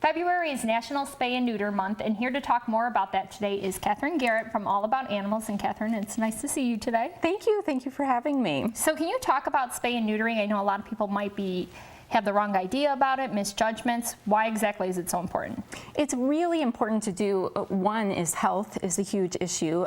February is National Spay and Neuter Month, and here to talk more about that today is Catherine Garrett from All About Animals. And Catherine, it's nice to see you today. Thank you for having me. So can you talk about spay and neutering? I know a lot of people might have the wrong idea about it, misjudgments. Why exactly is it so important? It's really important to do. One is health is a huge issue.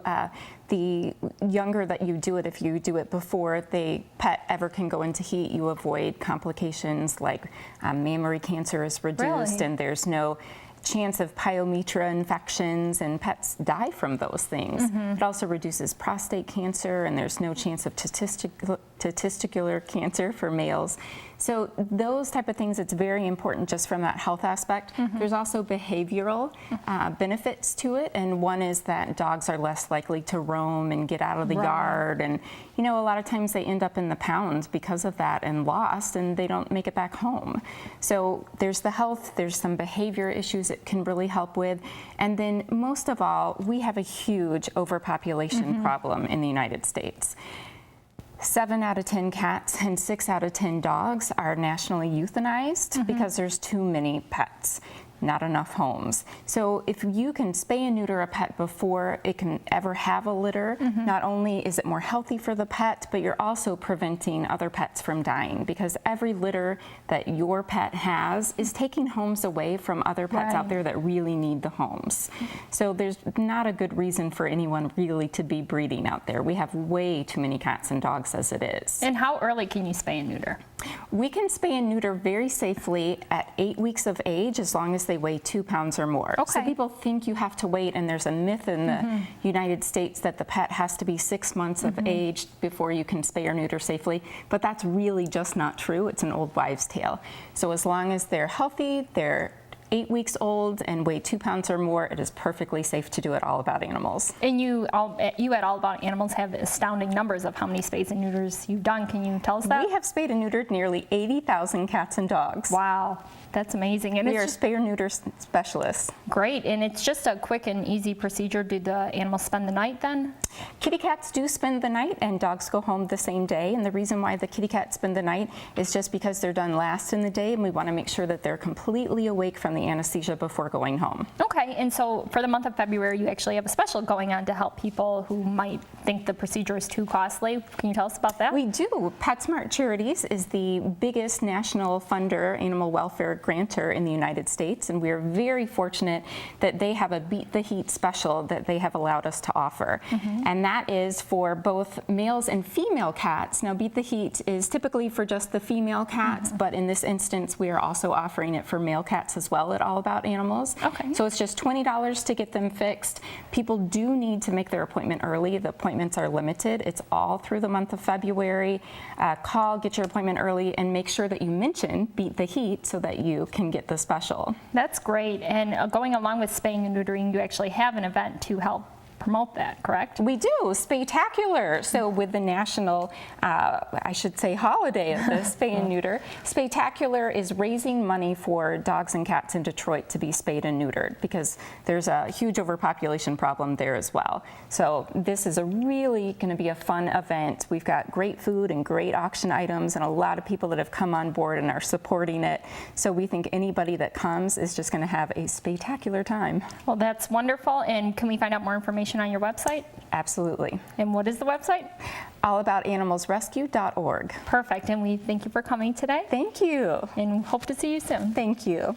The younger that you do it, if you do it before the pet ever can go into heat, you avoid complications like mammary cancer is reduced, Really? and there's no chance of pyometra infections, and pets die from those things. It also reduces prostate cancer, and there's no chance of testicular cancer for males. So those type of things, it's very important just from that health aspect. There's also behavioral benefits to it, and one is that dogs are less likely to roam and get out of the yard, and you know, a lot of times they end up in the pound because of that and lost, and they don't make it back home. So there's the health, there's some behavior issues it can really help with, and then most of all, we have a huge overpopulation problem in the United States. 7 out of 10 cats and 6 out of 10 dogs are nationally euthanized because there's too many pets, not enough homes. So if you can spay and neuter a pet before it can ever have a litter, not only is it more healthy for the pet, but you're also preventing other pets from dying, because every litter that your pet has is taking homes away from other pets out there that really need the homes. So there's not a good reason for anyone really to be breeding out there. We have way too many cats and dogs as it is. And how early can you spay and neuter? We can spay and neuter very safely at 8 weeks of age, as long as they weigh 2 pounds or more. Okay. So people think you have to wait, and there's a myth in the United States that the pet has to be 6 months of age before you can spay or neuter safely, but that's really just not true. It's an old wives' tale. So as long as they're healthy, they're 8 weeks old and weigh 2 pounds or more, it is perfectly safe to do it All About Animals. And you at All About Animals have astounding numbers of how many spays and neuters you've done. Can you tell us that? We have spayed and neutered nearly 80,000 cats and dogs. Wow, that's amazing. And we are spay or neuter specialists. Great, and it's just a quick and easy procedure. Do the animals spend the night then? Kitty cats do spend the night, and dogs go home the same day. And the reason why the kitty cats spend the night is just because they're done last in the day, and we want to make sure that they're completely awake from the anesthesia before going home. Okay, and so for the month of February, you actually have a special going on to help people who might think the procedure is too costly. Can you tell us about that? We do. PetSmart Charities is the biggest national funder, animal welfare grantor in the United States, and we are very fortunate that they have a Beat the Heat special that they have allowed us to offer. And that is for both males and female cats. Now, Beat the Heat is typically for just the female cats, but in this instance, we are also offering it for male cats as well at All About Animals. Okay. So it's just $20 to get them fixed. People do need to make their appointment early. The appointments are limited. It's all through the month of February. Call, get your appointment early, and make sure that you mention Beat the Heat so that you can get the special. That's great. And going along with spaying and neutering, you actually have an event to help promote that, correct? We do, Spay-tacular. So with the national, I should say, holiday of the spay and neuter, Spay-tacular is raising money for dogs and cats in Detroit to be spayed and neutered, because there's a huge overpopulation problem there as well. So this is really going to be a fun event. We've got great food and great auction items, and a lot of people that have come on board and are supporting it. So we think anybody that comes is just going to have a Spay-tacular time. Well, that's wonderful. And can we find out more information on your website? Absolutely. And what is the website? allaboutanimalsrescue.org. Perfect. And we thank you for coming today. Thank you. And hope to see you soon. Thank you.